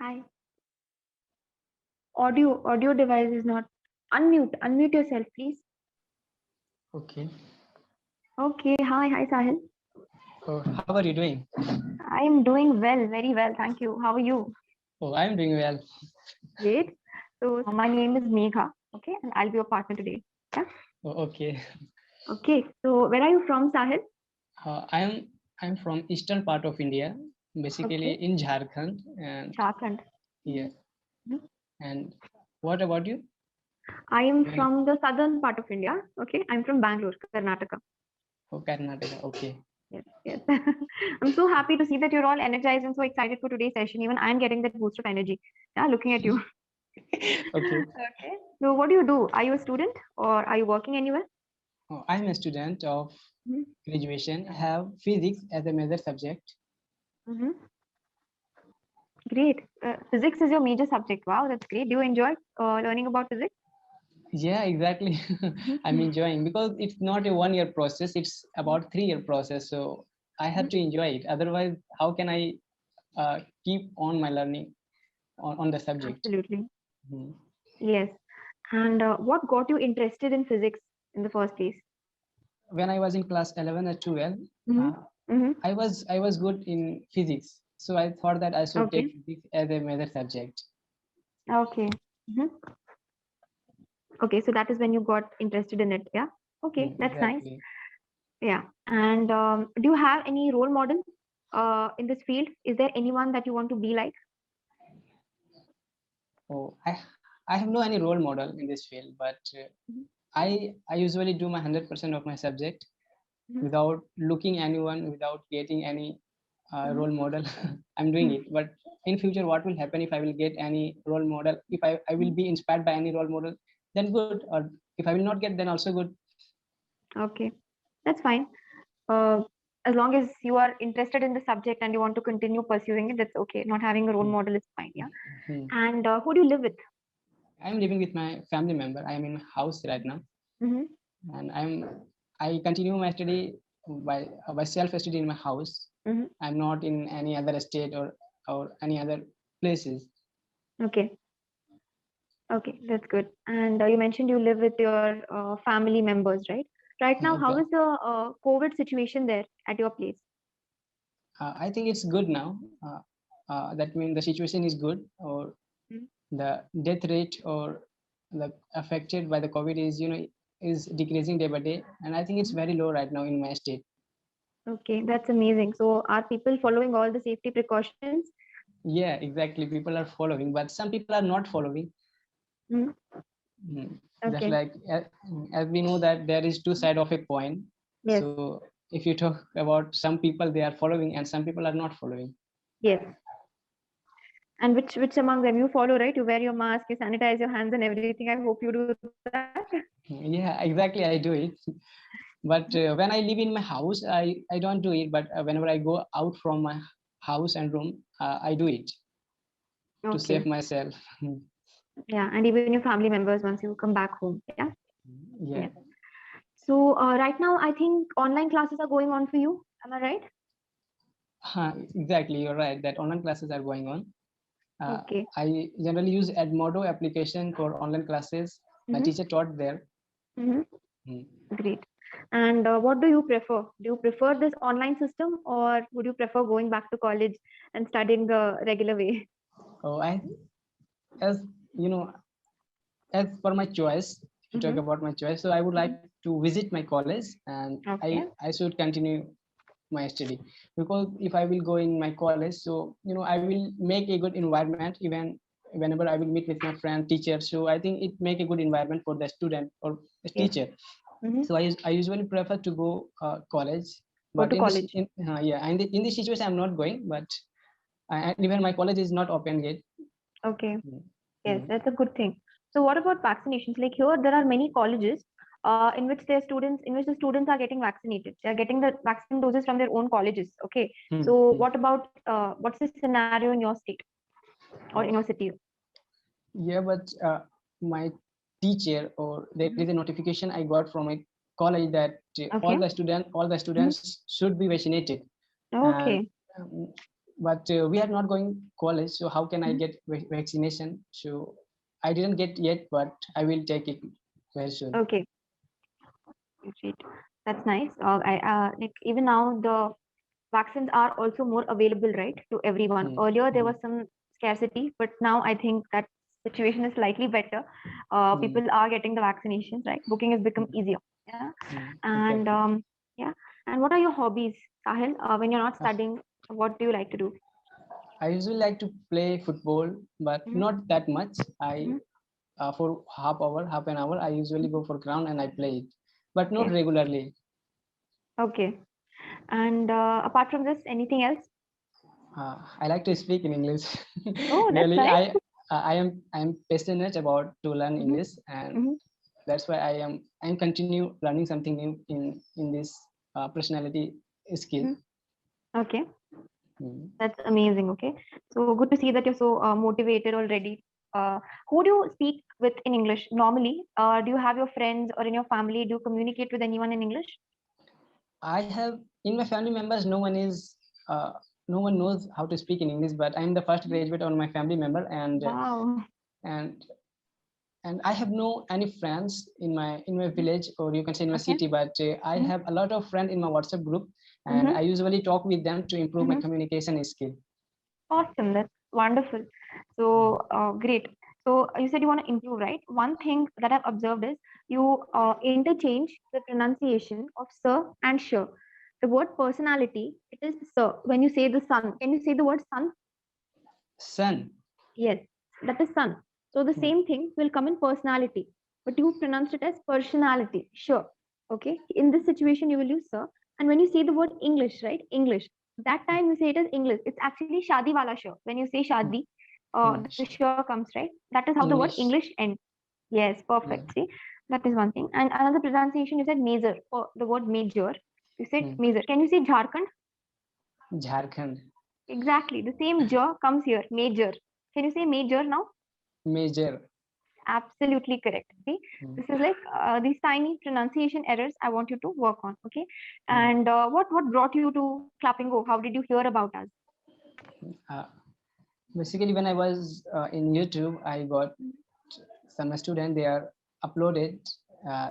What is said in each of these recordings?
Hi. Audio device is not. Unmute yourself, please. Okay. Okay. Hi, Sahil. So how are you doing? I am doing well, very well. Thank you. How are you? Oh, I'm doing well. Great. So my name is Megha. Okay, and I'll be your partner today. Yeah. Oh, okay. Okay. So where are you from, Sahil? I'm from eastern part of India, basically Okay. in Jharkhand, and Jharkhand. yeah. Mhm. And what about you? I am Well, from the southern part of India. Okay. I'm from Bangalore, Karnataka. oh, Karnataka. Okay. Yes, yes. I'm so happy to see that you're all energized and so excited for today's session. Even I'm getting that boost of energy. Yeah, looking at you. Okay. Okay. So what do you do? Are you a student or are you working anywhere? Oh, I'm a student of Mhm. graduation. I have physics as a major subject. Mhm. Great. Physics is your major subject. Wow, that's great. Do you enjoy learning about physics? Yeah, exactly. I'm Mhm. enjoying because it's not a 1 year process, it's about 3 year process. So I have Mhm. to enjoy it. Otherwise, how can I keep on my learning on the subject? Absolutely. Mhm. Yes. And what got you interested in physics in the first place? When I was in class 11 or 12, Mm-hmm. uh, Mm-hmm. I was good in physics. So I thought that I should Okay. take physics as a major subject. Okay. Hmm. Okay. So that is when you got interested in it. Yeah. Okay. That's nice. Exactly. Yeah. And do you have any role model in this field? Is there anyone that you want to be like? Oh, I have no any role model in this field, but Mhm. I usually do my 100% of my subject Mhm. without looking anyone, without getting any Mhm. role model. I'm doing Mhm. it. But in future, what will happen if I will get any role model? If I will Mhm. be inspired by any role model, then good. Or if I will not get, then also good. Okay. That's fine. uh, as long as you are interested in the subject and you want to continue pursuing it, that's okay. Not having a role Hmm. model is fine. Yeah. Hmm. And who do you live with? I'm living with my family member. I am in my house right now, Mm-hmm. and I continue my study by self study in my house. Mm-hmm. I'm not in any other state or any other places. Okay. Okay, that's good. And you mentioned you live with your family members, right? Right now, how is Exactly. the COVID situation there at your place? I think it's good now. That means the situation is good, or Mhm. the death rate or the affected by the COVID is decreasing day by day, and I think it's Mhm. very low right now in my state. Okay, that's amazing. So, are people following all the safety precautions? Yeah, exactly. People are following, but some people are not following. Mhm. Just Okay. like as we know that there is two side of a coin. Yes. So if you talk about some people, they are following, and some people are not following. Yes. And which among them you follow, right? You wear your mask, you sanitize your hands and everything. I hope you do that. Yeah, exactly. I do it. But when I live in my house, I don't do it. But whenever I go out from my house and room, I do it to Okay. save myself. Yeah, and even your family members once you come back home. Yeah. Yeah. Yes. So right now, I think online classes are going on for you. Am I right? Exactly, you're right that online classes are going on. uh, Okay. I generally use Edmodo application for online classes. My Mm-hmm. teacher taught there. Mm-hmm. Hmm. Great. And what do you prefer? Do you prefer this online system or would you prefer going back to college and studying the regular way? Oh, as you know, as for my choice, if you talk Mm-hmm. about my choice, so I would like to visit my college, and Okay. I should continue my study, because if I will go in my college, so I will make a good environment even whenever I will meet with my friend teacher. So I think it make a good environment for the student or the Yes. teacher. Mm-hmm. So I usually prefer to go college. Go But to college. yeah, in this situation I'm not going, but and even my college is not open yet. Okay. Yes, Mm. that's a good thing. So what about vaccinations? Like here, there are many colleges in which the students are getting vaccinated. They are getting the vaccine doses from their own colleges. Okay. Mm. So Mm. what about what's the scenario in your state or in Oh, your city? yeah, but my teacher, or there is Mhm. a notification I got from a college that Okay. all the Mhm. students should be vaccinated. And Okay. um, but we are not going college, so how can I get vaccination? So I didn't get yet, but I will take it very soon. Okay, great. That's nice. Like even now the vaccines are also more available, right, to everyone. Earlier there was some scarcity, but now I think that situation is slightly better. People are getting the vaccinations, right? Booking has become easier. Yeah. And Exactly. yeah. And what are your hobbies, Sahil? When you're not studying, what do you like to do? I usually like to play football, but Mhm, not that much. I mhm. for half an hour, I usually go for ground and I play it, but not Okay. regularly. Okay. And apart from this, anything else? I like to speak in English. Oh, that's Really, nice. I am passionate about to learn Mhm, English, and mhm. that's why I'm continue learning something new in this personality skill. Mhm. Okay. Mm. That's amazing. Okay. So good to see that you're so motivated already. Who do you speak with in English normally? Do you have your friends or in your family? Do you communicate with anyone in English? I have in my family members, no one knows how to speak in English, but I'm the first graduate on my family member, Wow. and and I have no any friends in my village, or you can say in my Okay. city, but I Mhm, have a lot of friends in my WhatsApp group, and mhm, I usually talk with them to improve my mhm. communication skill. Awesome. That's wonderful. So great. So you said you want to improve, right? One thing that I've observed is you interchange the pronunciation of sir and sure. The word personality, it is sir. When you say the sun, can you say the word sun? Son. Yes, that is sun. So the Hmm. same thing will come in personality, but you pronounced it as personality. Sure. Okay. In this situation, you will use sir. And when you say the word English, right? English. That time you say it as English. It's actually shadi wala sure. When you say Hmm. shadi, Hmm. the sure comes, right? That is how the word English. English ends. Yes, Yeah. perfect. See, that is one thing. And another pronunciation, you said major for the word major. You said Hmm. major. Can you say Jharkhand? Jharkhand. Exactly. The same j comes here. Major. Can you say major now? Major. Absolutely correct. See, Hmm. this is like these tiny pronunciation errors I want you to work on. Okay. Hmm. And what brought you to Clapping Go? How did you hear about us? Uh, Basically, when I was in YouTube, I got some student. They are uploaded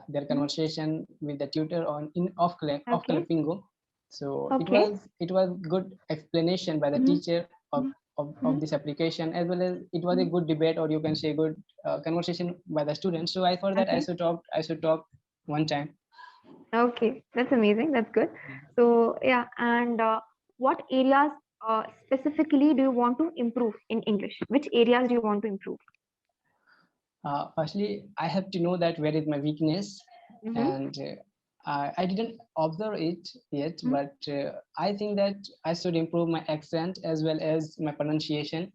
their Mhm. conversation with the tutor on in of Okay. Kalapingo. So Okay. it was good explanation by the Mhm, teacher mhm, of mhm, this application, as well as it was a mhm. good debate, or you can say good conversation by the students. So I thought that Okay. I should talk one time. Okay. That's amazing. That's good. So yeah. And what areas specifically do you want to improve in English? Which areas do you want to improve? Firstly, I have to know that where is my weakness, Mm-hmm. and I didn't observe it yet, but I think that I should improve my accent as well as my pronunciation,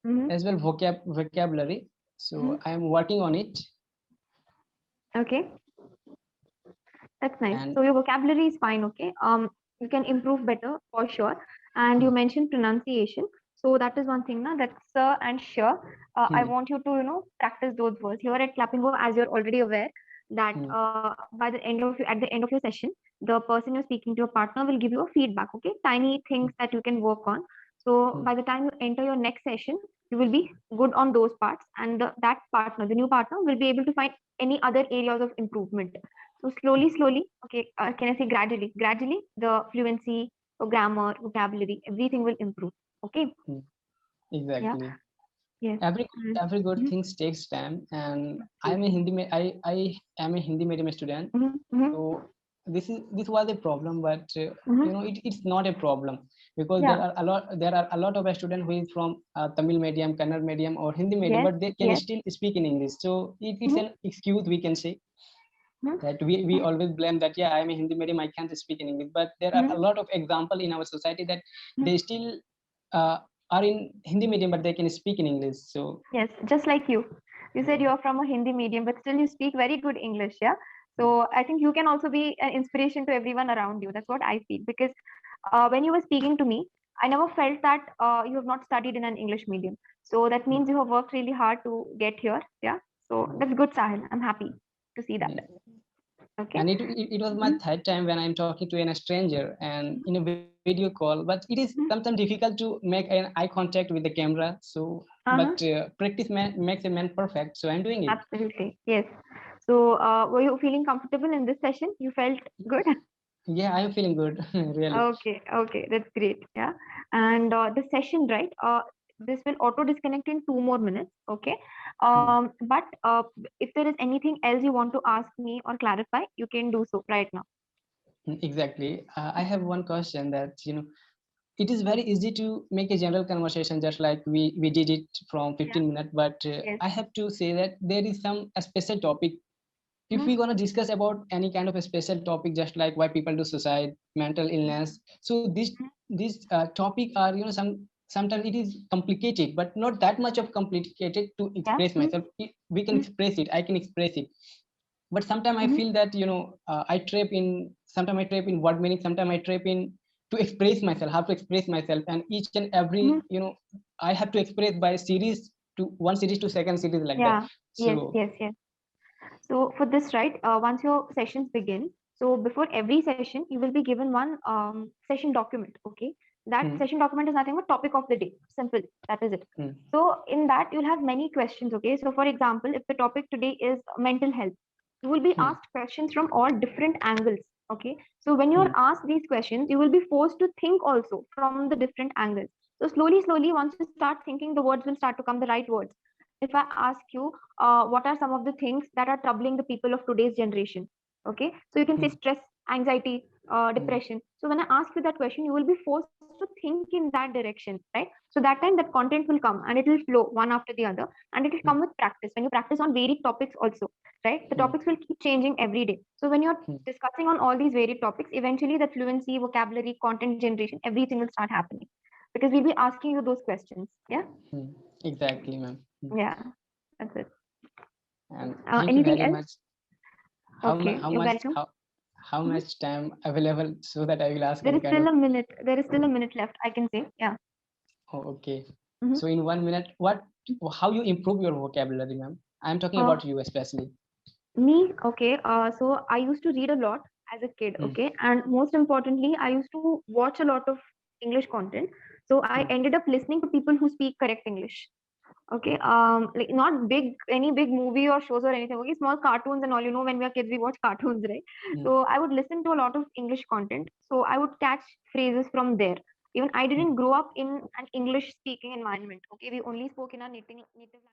Mm-hmm. as well vocabulary. So Mm-hmm. I am working on it, Okay. That's nice. and So your vocabulary is fine, okay? You can improve better for sure. And you hmm, mentioned pronunciation. So that is one thing now that sir and sure. I hmm, want you to, practice those words. Here at Clappingo, as you're already aware, that hmm, by the end of at the end of your session, the person you're speaking to, your partner, will give you a feedback, okay? Tiny things that you can work on. So hmm, by the time you enter your next session, you will be good on those parts, and that partner, the new partner, will be able to find any other areas of improvement. So slowly, okay, can I say gradually, the fluency, grammar, vocabulary, everything will improve. Okay, hmm. yeah, Exactly. yes. Every Mm, every good mhm, things takes time, and absolutely. I am a Hindi medium student. Mhm, mhm, So this was a problem, but mhm. it's not a problem, because Yeah, there are a lot of students who is from Tamil medium, Kannada medium, or Hindi medium, yes, but they can yes. still speak in English. So it's Mhm, an excuse, we can say, mhm, that we always blame that, yeah, I am a Hindi medium, I can't speak in English. But there are a mhm, lot of example in our society that mhm. they still uh, are in Hindi medium, but they can speak in English. So Yes, just like you. You said mm, you're from a Hindi medium, but still you speak very good English, yeah? So I think you can also be an inspiration to everyone around you. That's what I feel. Because when you were speaking to me, I never felt that you have not studied in an English medium. So that mm, means you have worked really hard to get here. Yeah. So mm, that's good, Sahil. I'm happy to see that. yeah. Okay. And it was my third time when I'm talking to a stranger and in a video call, but it is sometimes difficult to make an eye contact with the camera. So, Uh-huh. but practice makes a man perfect. So I'm doing it. Absolutely. Yes. So, were you feeling comfortable in this session? You felt good? Yeah, I'm feeling good, really. Okay, okay, that's great. Yeah. And the session, right? This will auto disconnect in 2 more minutes. Okay. Hmm. But if there is anything else you want to ask me or clarify, you can do so right now. Exactly. I have one question that, it is very easy to make a general conversation just like we did it from Yeah. 15 minutes, but Yes. I have to say that there is some a special topic. If Mhm. we're going to discuss about any kind of a special topic, just like why people do suicide, mental illness, so this topic are, sometimes it is complicated, but not that much of complicated to Yeah. express myself. We can Mhm. express it, I can express it, but sometimes I Mhm. feel that, I trap in word meaning, sometimes I trap in to express myself, how to express myself, and each and every, Mhm. I have to express by series to one series to second series, like that. Yeah. Yes. So Yes. Yes. So for this, right, once your sessions begin, so before every session, you will be given one session document. Okay, that hmm, session document is nothing but topic of the day. Simple. That is it. hmm, So in that, you'll have many questions. Okay, so for example, if the topic today is mental health, you will be hmm, asked questions from all different angles. Okay, so when you're hmm, asked these questions, you will be forced to think also from the different angles. So slowly, slowly, once you start thinking, the words will start to come, the right words. If I ask you, what are some of the things that are troubling the people of today's generation? Okay, so you can say hmm, stress, anxiety, hmm, depression. So when I ask you that question, you will be forced to think in that direction, right? So that time that content will come and it will flow one after the other, and it will hmm, come with practice. When you practice on varied topics also, right, the hmm, topics will keep changing every day. So when you're hmm, discussing on all these varied topics, eventually the fluency, vocabulary, content generation, everything will start happening because we'll be asking you those questions. Yeah. hmm. Exactly, ma'am. Yeah, that's it. And thank you Anything very else? much. Okay, How you're much welcome. how Mhm. much time available so that I will ask There any is kind still of. a minute. There is still a minute left, I can say. Yeah. Oh, okay. Mhm. So in 1 minute, how you improve your vocabulary, ma'am? I'm talking Uh, about you especially. Me, okay. So I used to read a lot as a kid, Hmm, okay, and most importantly, I used to watch a lot of English content. So I hmm, ended up listening to people who speak correct English. Okay, like not big, any big movie or shows or anything. Okay, small cartoons and all. You know, when we are kids, we watch cartoons, right? hmm, So I would listen to a lot of English content. So I would catch phrases from there. Even I hmm. didn't grow up in an English speaking environment. Okay, we only spoke in our native language.